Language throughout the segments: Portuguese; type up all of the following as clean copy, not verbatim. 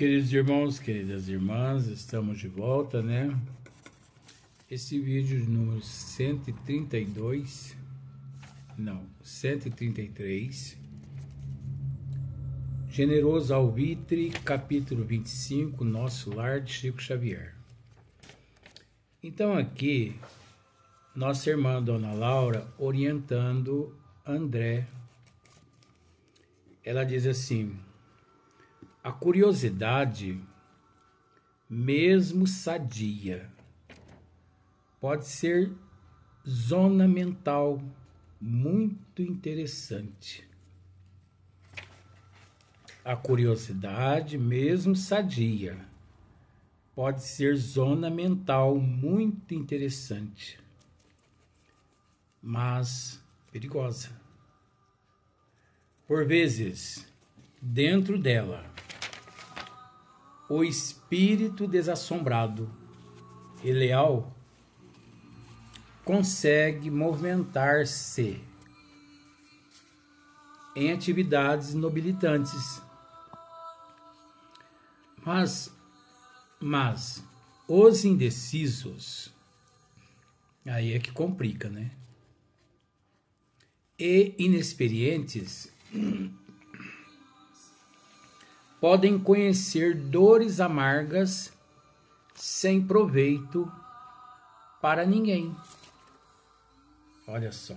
Queridos irmãos, queridas irmãs, estamos de volta, né? Esse vídeo número 133, Generoso Alvitre, capítulo 25, Nosso Lar, de Chico Xavier. Então aqui, nossa irmã Dona Laura orientando André, ela diz assim: a curiosidade, mesmo sadia, pode ser zona mental muito interessante. A curiosidade, mesmo sadia, pode ser zona mental muito interessante, mas perigosa. Por vezes, dentro dela, o espírito desassombrado e leal consegue movimentar-se em atividades nobilitantes. Mas os indecisos, aí é que complica, né? E inexperientes podem conhecer dores amargas sem proveito para ninguém. Olha só.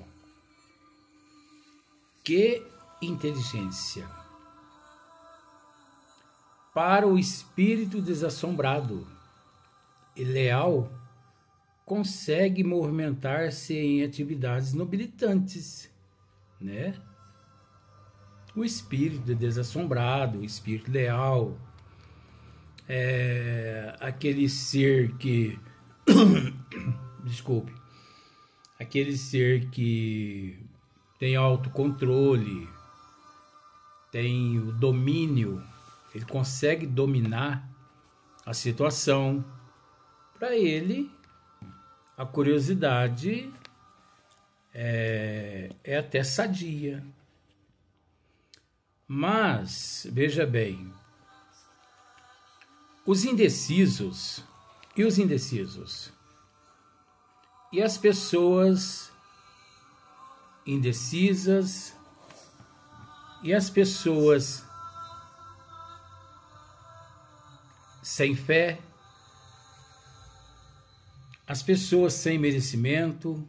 Que inteligência! Para o espírito desassombrado e leal, consegue movimentar-se em atividades nobilitantes, né? O espírito desassombrado, o espírito leal, aquele ser que, desculpe, aquele ser que tem autocontrole, tem o domínio, ele consegue dominar a situação. Para ele, a curiosidade é até sadia. Mas, veja bem, os indecisos e as pessoas indecisas e as pessoas sem fé, as pessoas sem merecimento,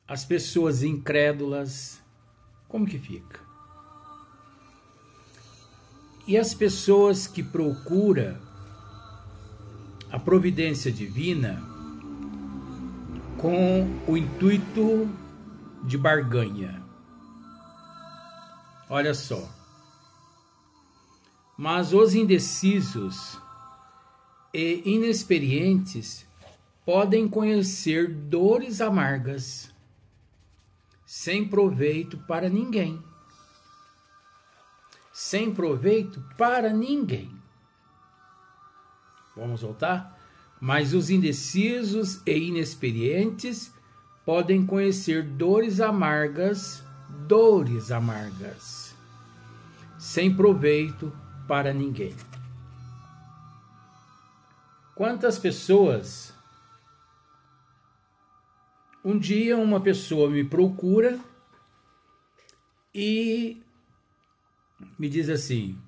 as pessoas incrédulas, como que fica? E as pessoas que procuram a providência divina com o intuito de barganha. Olha só. Mas os indecisos e inexperientes podem conhecer dores amargas sem proveito para ninguém. Sem proveito para ninguém. Vamos voltar? Mas os indecisos e inexperientes podem conhecer dores amargas, sem proveito para ninguém. Quantas pessoas... Um dia uma pessoa me procura e me diz assim: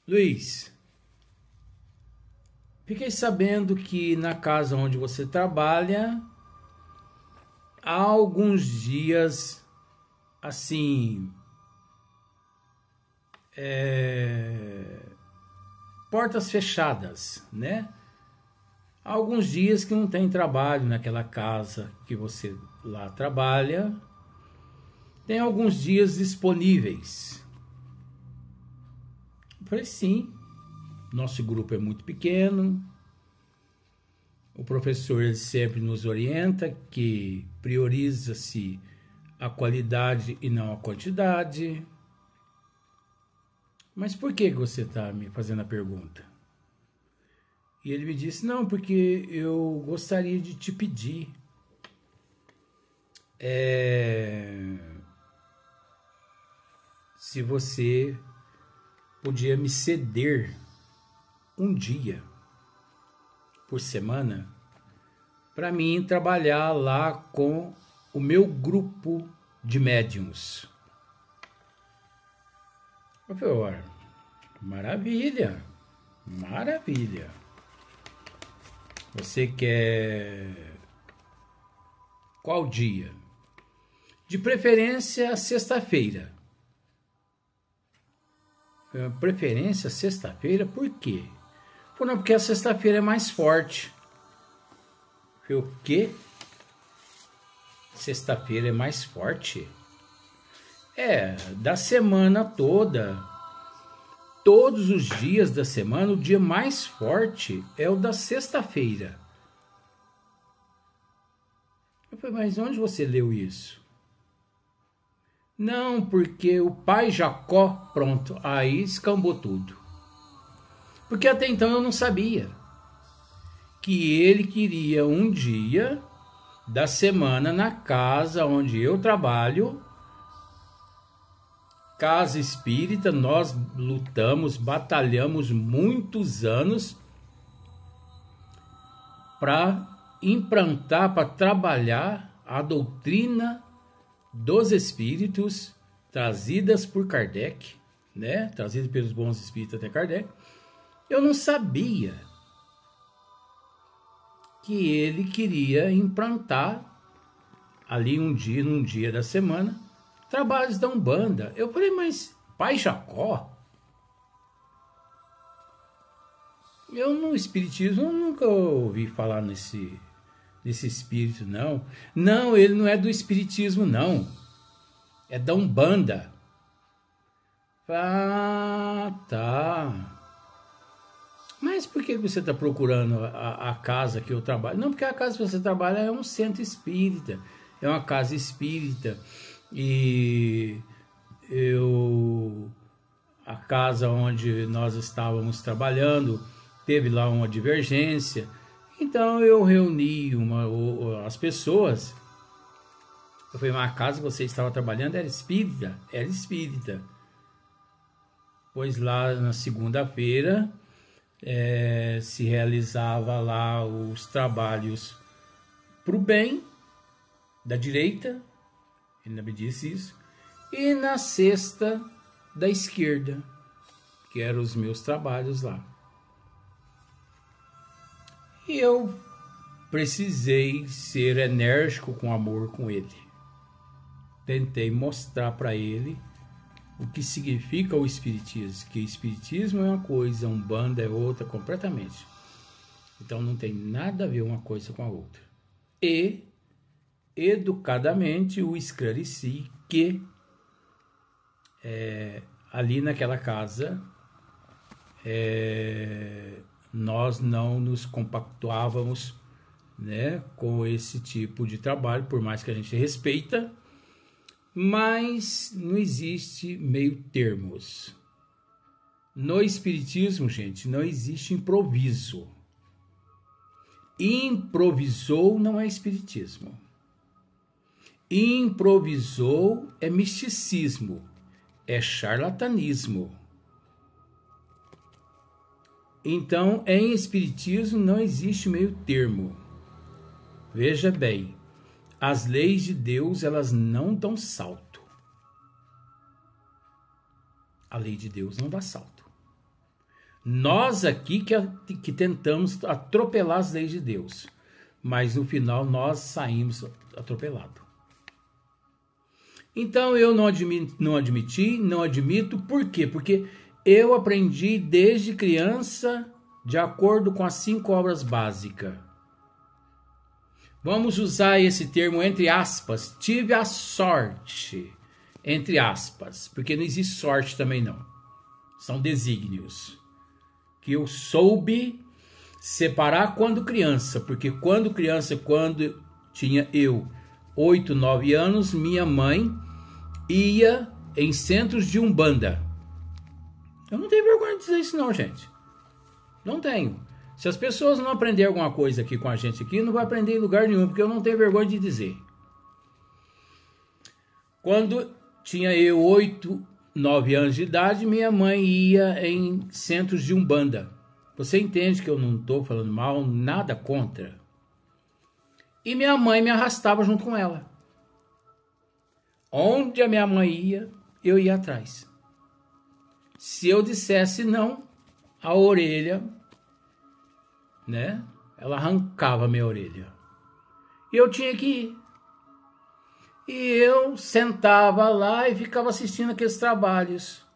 Luiz, fiquei sabendo que na casa onde você trabalha há alguns dias, assim, portas fechadas, né? Há alguns dias que não tem trabalho naquela casa que você lá trabalha. Tem alguns dias disponíveis. Eu falei, sim. Nosso grupo é muito pequeno. O professor ele sempre nos orienta que prioriza-se a qualidade e não a quantidade. Mas por que você está me fazendo a pergunta? E ele me disse, não, porque eu gostaria de te pedir se você podia me ceder um dia por semana para mim trabalhar lá com o meu grupo de médiuns. Eu falei, olha, maravilha, maravilha. Você quer qual dia? De preferência sexta-feira. Preferência sexta-feira, por quê? Não, porque a sexta-feira é mais forte. O quê? Sexta-feira é mais forte? Da semana toda. Todos os dias da semana, o dia mais forte é o da sexta-feira. Eu falei, mas onde você leu isso? Não, porque o pai Jacó, pronto, aí escambou tudo. Porque até então eu não sabia que ele queria um dia da semana na casa onde eu trabalho, casa espírita. Nós lutamos, batalhamos muitos anos para implantar, para trabalhar a doutrina dos espíritos trazidas por Kardec, né? Trazidas pelos bons espíritos até Kardec. Eu não sabia que ele queria implantar ali num dia da semana, trabalhos da Umbanda. Eu falei, mas pai Jacó? Eu no espiritismo eu nunca ouvi falar nesse espírito, não. Não, ele não é do espiritismo, não. É da Umbanda. Ah, tá. Mas por que você está procurando a casa que eu trabalho? Não, porque a casa que você trabalha é um centro espírita, é uma casa espírita. E a casa onde nós estávamos trabalhando teve lá uma divergência. Então eu reuni as pessoas. Eu falei, mas a casa que você estava trabalhando era espírita? Era espírita. Pois lá na segunda-feira se realizava lá os trabalhos para o bem da direita, ele me disse isso, e na sexta da esquerda, que eram os meus trabalhos lá. E eu precisei ser enérgico com amor com ele. Tentei mostrar para ele o que significa o espiritismo, que o espiritismo é uma coisa, a Umbanda é outra completamente. Então não tem nada a ver uma coisa com a outra. E educadamente o esclareci que ali naquela casa nós não nos compactuávamos, né, com esse tipo de trabalho, por mais que a gente respeita, mas não existe meio termos. No espiritismo, gente, não existe improviso. Improvisou não é espiritismo. Improvisou é misticismo, é charlatanismo. Então, em espiritismo não existe meio termo. Veja bem, as leis de Deus, elas não dão salto. A lei de Deus não dá salto. Nós aqui que tentamos atropelar as leis de Deus, mas no final nós saímos atropelados. Então eu não admito, por quê? Porque eu aprendi desde criança de acordo com as 5 obras básicas. Vamos usar esse termo entre aspas, tive a sorte, entre aspas, porque não existe sorte também não, são desígnios, que eu soube separar quando criança, porque quando tinha eu 8, 9 anos, minha mãe ia em centros de Umbanda. Eu não tenho vergonha de dizer isso não, gente, não tenho. Se as pessoas não aprenderem alguma coisa aqui com a gente aqui, não vai aprender em lugar nenhum, porque eu não tenho vergonha de dizer. Quando tinha eu 8, 9 anos de idade, minha mãe ia em centros de umbanda. Você entende que eu não estou falando mal, nada contra. E minha mãe me arrastava junto com ela. Onde a minha mãe ia, eu ia atrás. Se eu dissesse não, a orelha, né? Ela arrancava a minha orelha. E eu tinha que ir. E eu sentava lá e ficava assistindo aqueles trabalhos.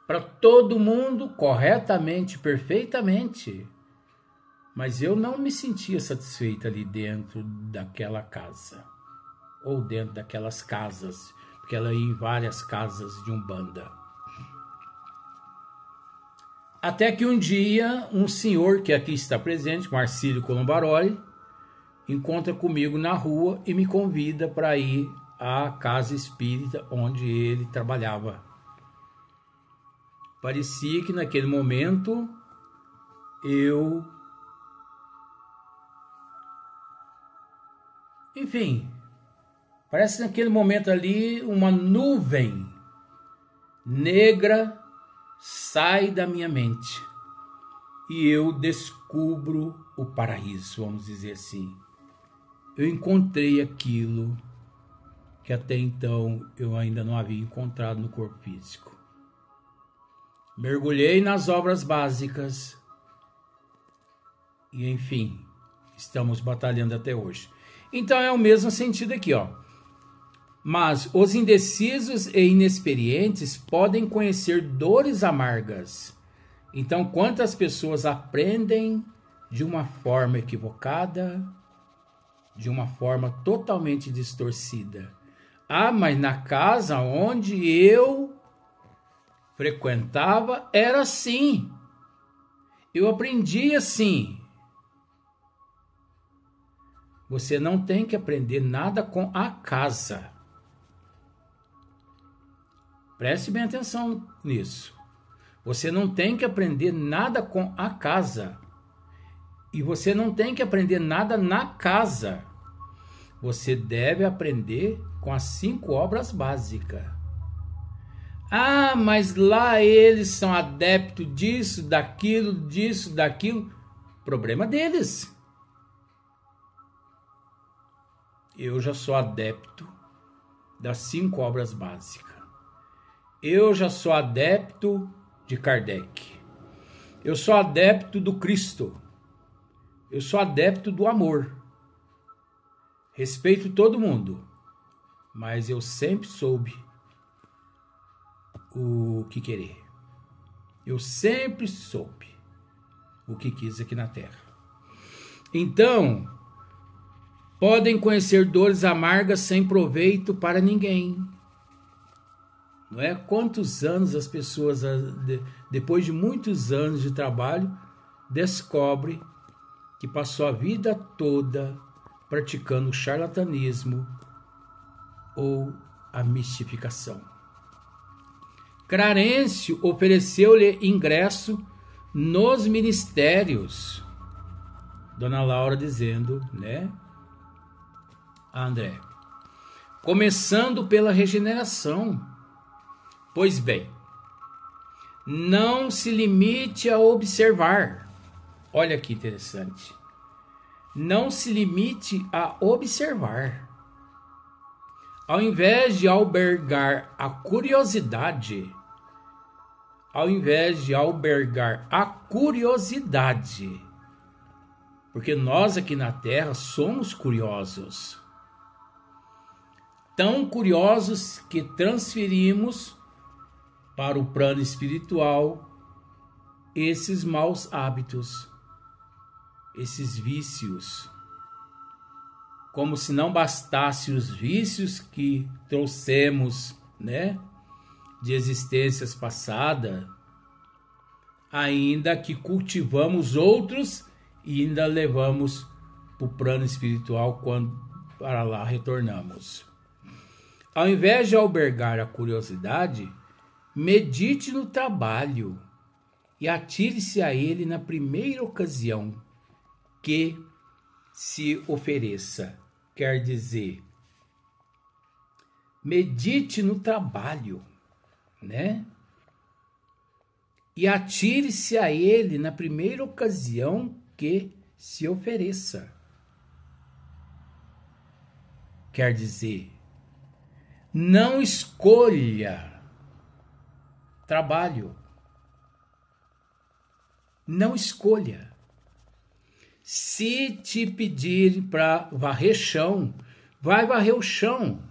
Para todo mundo, corretamente, perfeitamente. Mas eu não me sentia satisfeita ali dentro daquela casa. Ou dentro daquelas casas. Porque ela ia em várias casas de umbanda. Até que um dia, um senhor que aqui está presente, Marcílio Colombaroli, encontra comigo na rua e me convida para ir à casa espírita onde ele trabalhava. Parecia que naquele momento parece que naquele momento ali uma nuvem negra sai da minha mente e eu descubro o paraíso, vamos dizer assim. Eu encontrei aquilo que até então eu ainda não havia encontrado no corpo físico. Mergulhei nas obras básicas e, enfim, estamos batalhando até hoje. Então é o mesmo sentido aqui, ó. Mas os indecisos e inexperientes podem conhecer dores amargas. Então, quantas pessoas aprendem de uma forma equivocada, de uma forma totalmente distorcida? Ah, mas na casa onde eu frequentava era assim. Eu aprendi assim. Você não tem que aprender nada com a casa. Preste bem atenção nisso. Você não tem que aprender nada com a casa. E você não tem que aprender nada na casa. Você deve aprender com as 5 obras básicas. Ah, mas lá eles são adeptos disso, daquilo. Problema deles. Eu já sou adepto das 5 obras básicas. Eu já sou adepto de Kardec. Eu sou adepto do Cristo. Eu sou adepto do amor. Respeito todo mundo. Mas eu sempre soube o que querer. Eu sempre soube o que quis aqui na Terra. Então, podem conhecer dores amargas sem proveito para ninguém. Não é? Quantos anos as pessoas, depois de muitos anos de trabalho, descobrem que passou a vida toda praticando o charlatanismo ou a mistificação. Clarencio ofereceu-lhe ingresso nos ministérios. Dona Laura dizendo, né? André. Começando pela regeneração. Pois bem, não se limite a observar. Olha que interessante. Não se limite a observar. Ao invés de albergar a curiosidade, porque nós aqui na Terra somos curiosos. Tão curiosos que transferimos para o plano espiritual esses maus hábitos, esses vícios. Como se não bastasse os vícios que trouxemos, né, de existências passadas, ainda que cultivamos outros e ainda levamos para o plano espiritual quando para lá retornamos. Ao invés de albergar a curiosidade, medite no trabalho e atire-se a ele na primeira ocasião que se ofereça. Quer dizer, medite no trabalho, né? E atire-se a ele na primeira ocasião que se ofereça. Quer dizer, não escolha trabalho. Não escolha. Se te pedirem para varrer chão, vai varrer o chão.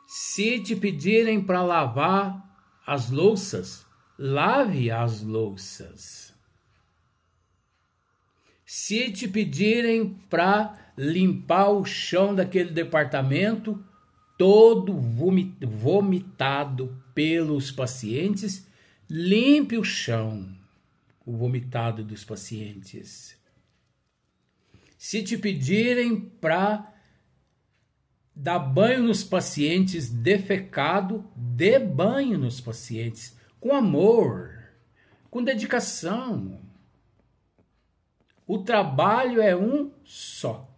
Se te pedirem para lavar as louças, lave as louças. Se te pedirem para limpar o chão daquele departamento, todo vomitado pelos pacientes, limpe o chão, o vomitado dos pacientes. Se te pedirem para dar banho nos pacientes defecado, dê banho nos pacientes com amor, com dedicação. O trabalho é um só.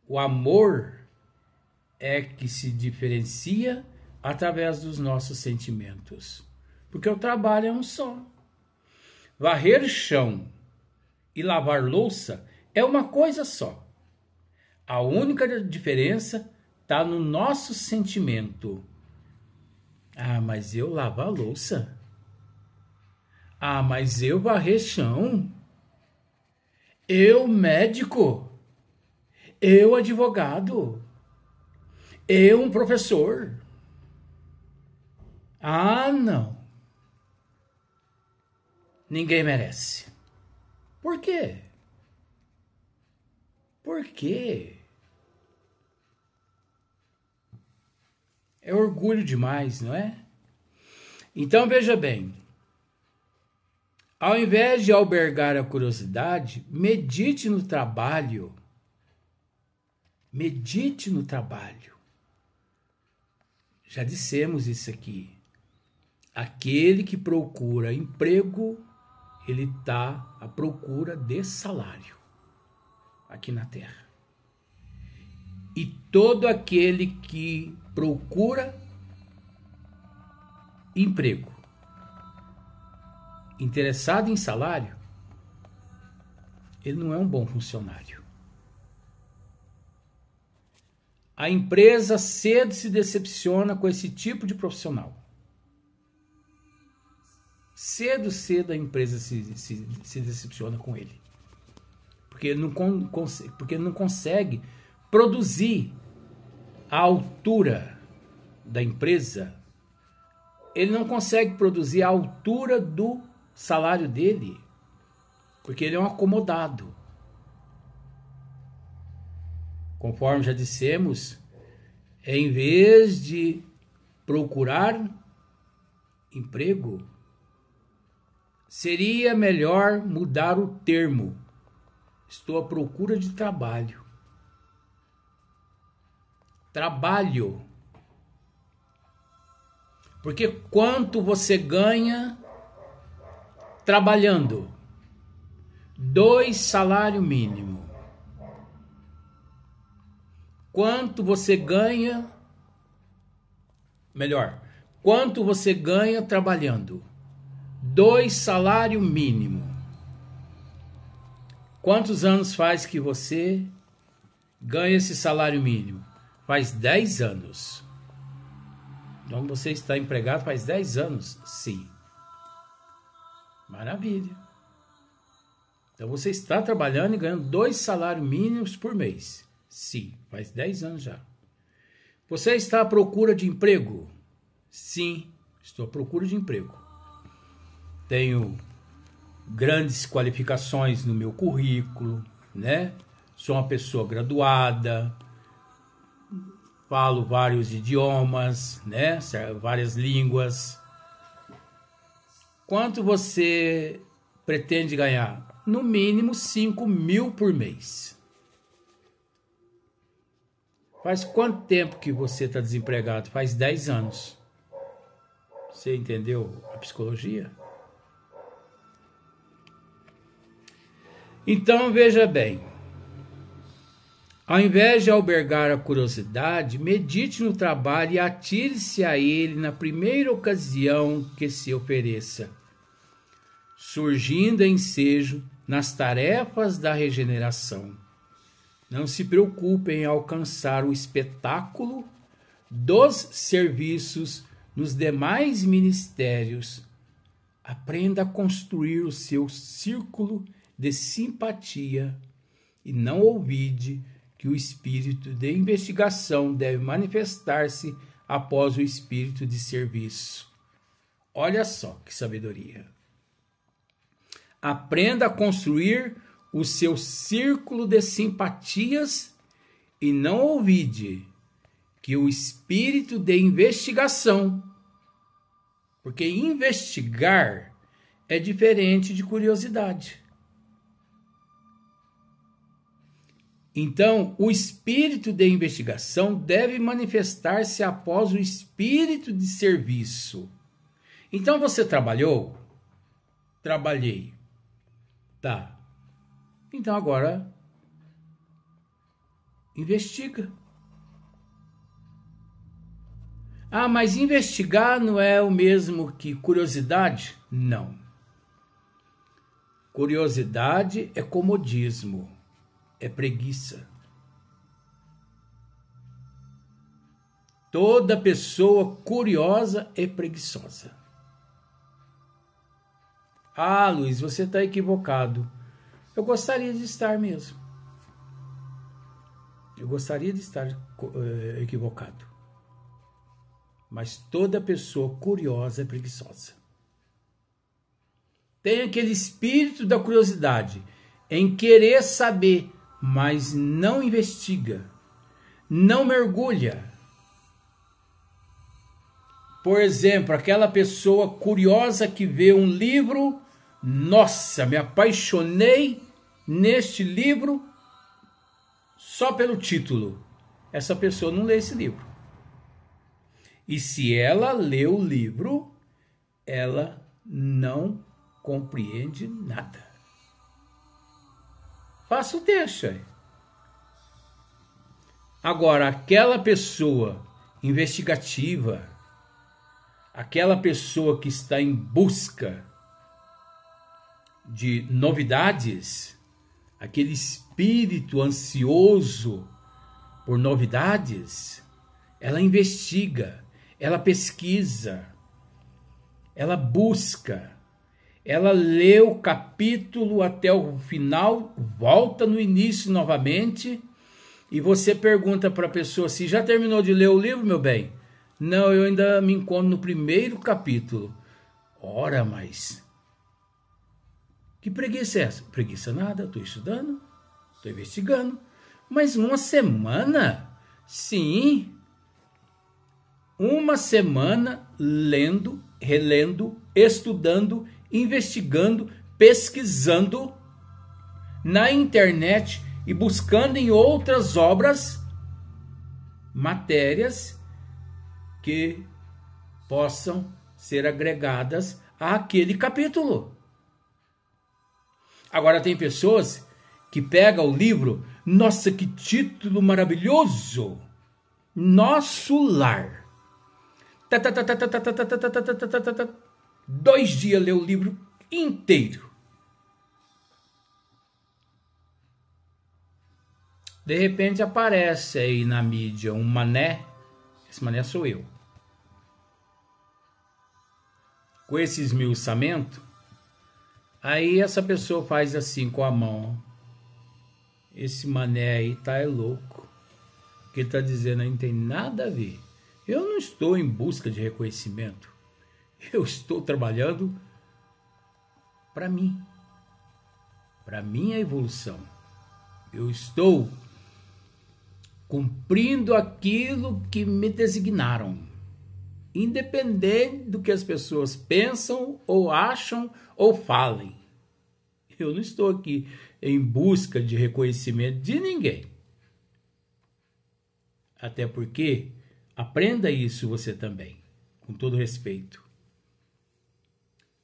O amor é que se diferencia através dos nossos sentimentos, porque o trabalho é um só. Varrer chão e lavar louça é uma coisa só. A única diferença está no nosso sentimento. Ah, mas eu lavo a louça. Ah, mas eu varrer chão. Eu médico. Eu advogado. Eu um professor. Ah, não. Ninguém merece. Por quê? Por quê? É orgulho demais, não é? Então veja bem. Ao invés de albergar a curiosidade, medite no trabalho. Medite no trabalho. Já dissemos isso aqui. Aquele que procura emprego, ele está à procura de salário aqui na Terra. E todo aquele que procura emprego, interessado em salário, ele não é um bom funcionário. A empresa cedo se decepciona com esse tipo de profissional. Cedo a empresa se decepciona com ele. Porque ele não consegue produzir a altura da empresa. Ele não consegue produzir a altura do salário dele. Porque ele é um acomodado. Conforme já dissemos, em vez de procurar emprego, seria melhor mudar o termo. Estou à procura de trabalho. Trabalho. Porque quanto você ganha trabalhando? 2 salários mínimos. Quanto você ganha? Melhor, quanto você ganha trabalhando? 2 salários mínimos. Quantos anos faz que você ganha esse salário mínimo? Faz 10 anos. Então você está empregado faz 10 anos? Sim. Maravilha. Então você está trabalhando e ganhando 2 salários mínimos por mês? Sim, faz 10 anos já. Você está à procura de emprego? Sim, estou à procura de emprego. Tenho grandes qualificações no meu currículo, né? Sou uma pessoa graduada, falo vários idiomas, né? Várias línguas. Quanto você pretende ganhar? No mínimo 5.000 por mês. Faz quanto tempo que você está desempregado? Faz 10 anos. Você entendeu a psicologia? Então, veja bem. Ao invés de albergar a curiosidade, medite no trabalho e atire-se a ele na primeira ocasião que se ofereça, surgindo ensejo nas tarefas da regeneração. Não se preocupe em alcançar o espetáculo dos serviços nos demais ministérios. Aprenda a construir o seu círculo de simpatia e não olvide que o espírito de investigação deve manifestar-se após o espírito de serviço. Olha só que sabedoria. Aprenda a construir o seu círculo de simpatias e não olvide que o espírito de investigação, porque investigar é diferente de curiosidade. Então, o espírito de investigação deve manifestar-se após o espírito de serviço. Então, você trabalhou? Trabalhei. Tá. Então, agora, investiga. Ah, mas investigar não é o mesmo que curiosidade? Não. Curiosidade é comodismo. É preguiça. Toda pessoa curiosa é preguiçosa. Ah, Luiz, você está equivocado. Eu gostaria de estar mesmo. Eu gostaria de estar equivocado. Mas toda pessoa curiosa é preguiçosa. Tem aquele espírito da curiosidade em querer saber, mas não investiga, não mergulha. Por exemplo, aquela pessoa curiosa que vê um livro, nossa, me apaixonei neste livro só pelo título. Essa pessoa não lê esse livro. E se ela lê o livro, ela não compreende nada. Faça o teste. Agora, aquela pessoa investigativa, aquela pessoa que está em busca de novidades, aquele espírito ansioso por novidades, ela investiga, ela pesquisa, ela busca, ela lê o capítulo até o final, volta no início novamente, e você pergunta para a pessoa se já terminou de ler o livro, meu bem? Não, eu ainda me encontro no primeiro capítulo. Ora, mas que preguiça é essa? Preguiça nada, estou estudando, estou investigando. Mas uma semana? Sim. Uma semana lendo, relendo, estudando, investigando, pesquisando na internet e buscando em outras obras matérias que possam ser agregadas àquele capítulo. Agora tem pessoas que pegam o livro, nossa, que título maravilhoso! Nosso Lar. 2 dias lê o livro inteiro. De repente aparece aí na mídia um mané. Esse mané sou eu. Com esse esmiuçamento, aí essa pessoa faz assim com a mão. Esse mané aí tá louco. O que ele tá dizendo aí não tem nada a ver. Eu não estou em busca de reconhecimento. Eu estou trabalhando para mim. Para minha evolução. Eu estou cumprindo aquilo que me designaram. Independente do que as pessoas pensam ou acham ou falem. Eu não estou aqui em busca de reconhecimento de ninguém. Até porque, aprenda isso você também, com todo respeito.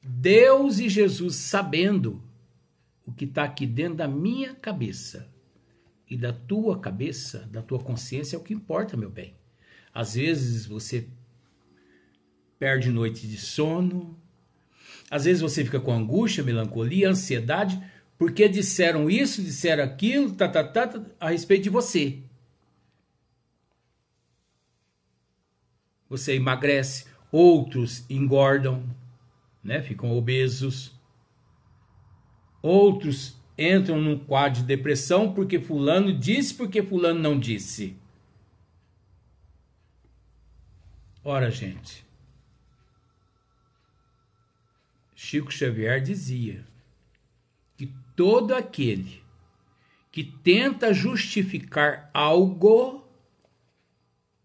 Deus e Jesus sabendo o que está aqui dentro da minha cabeça e da tua cabeça, da tua consciência é o que importa, meu bem. Às vezes você perde noite de sono, às vezes você fica com angústia, melancolia, ansiedade, porque disseram isso, disseram aquilo, a respeito de você. Você emagrece, outros engordam, né? Ficam obesos. Outros entram num quadro de depressão porque fulano disse, porque fulano não disse. Ora, gente, Chico Xavier dizia que todo aquele que tenta justificar algo,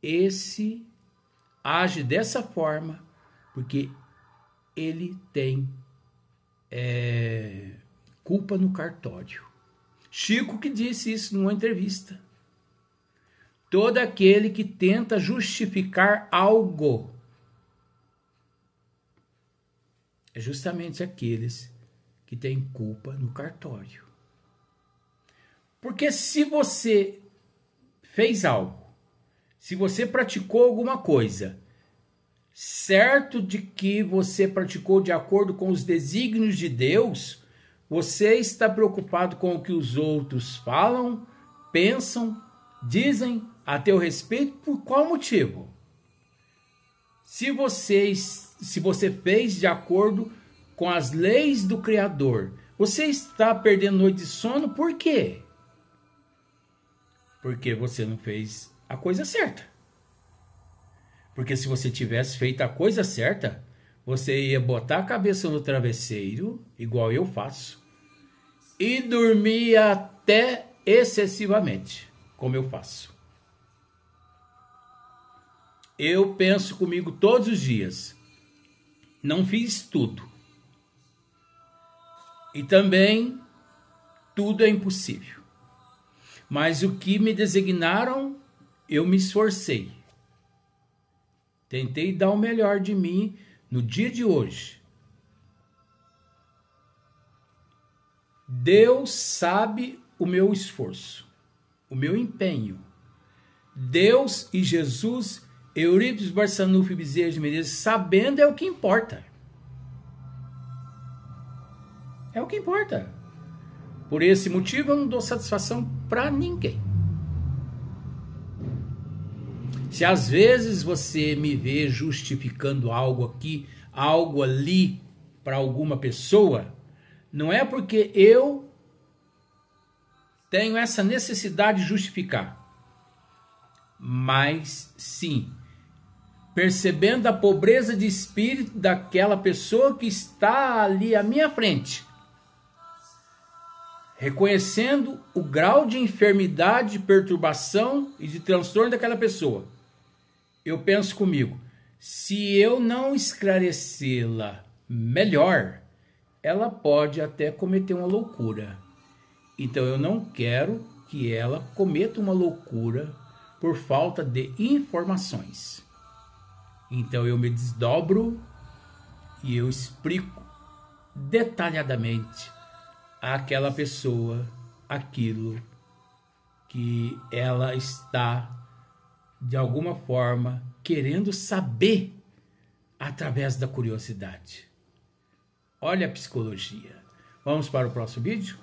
esse age dessa forma porque ele tem culpa no cartório. Chico que disse isso numa entrevista. Todo aquele que tenta justificar algo é justamente aqueles que têm culpa no cartório. Porque se você fez algo, se você praticou alguma coisa, certo de que você praticou de acordo com os desígnios de Deus, você está preocupado com o que os outros falam, pensam, dizem a teu respeito, por qual motivo? Se você fez de acordo com as leis do Criador, você está perdendo noite de sono, por quê? Porque você não fez a coisa certa. Porque se você tivesse feito a coisa certa, você ia botar a cabeça no travesseiro, igual eu faço, e dormir até excessivamente, como eu faço. Eu penso comigo todos os dias. Não fiz tudo. E também tudo é impossível. Mas o que me designaram, eu me esforcei. Tentei dar o melhor de mim no dia de hoje. Deus sabe o meu esforço, o meu empenho. Deus e Jesus, Eurípides Barçanufo e Bezerra de Menezes, sabendo é o que importa. É o que importa. Por esse motivo eu não dou satisfação para ninguém. Se às vezes você me vê justificando algo aqui, algo ali para alguma pessoa, não é porque eu tenho essa necessidade de justificar, mas sim percebendo a pobreza de espírito daquela pessoa que está ali à minha frente, reconhecendo o grau de enfermidade, de perturbação e de transtorno daquela pessoa. Eu penso comigo, se eu não esclarecê-la melhor, ela pode até cometer uma loucura. Então eu não quero que ela cometa uma loucura por falta de informações. Então eu me desdobro e eu explico detalhadamente àquela pessoa aquilo que ela está de alguma forma querendo saber através da curiosidade. Olha a psicologia. Vamos para o próximo vídeo?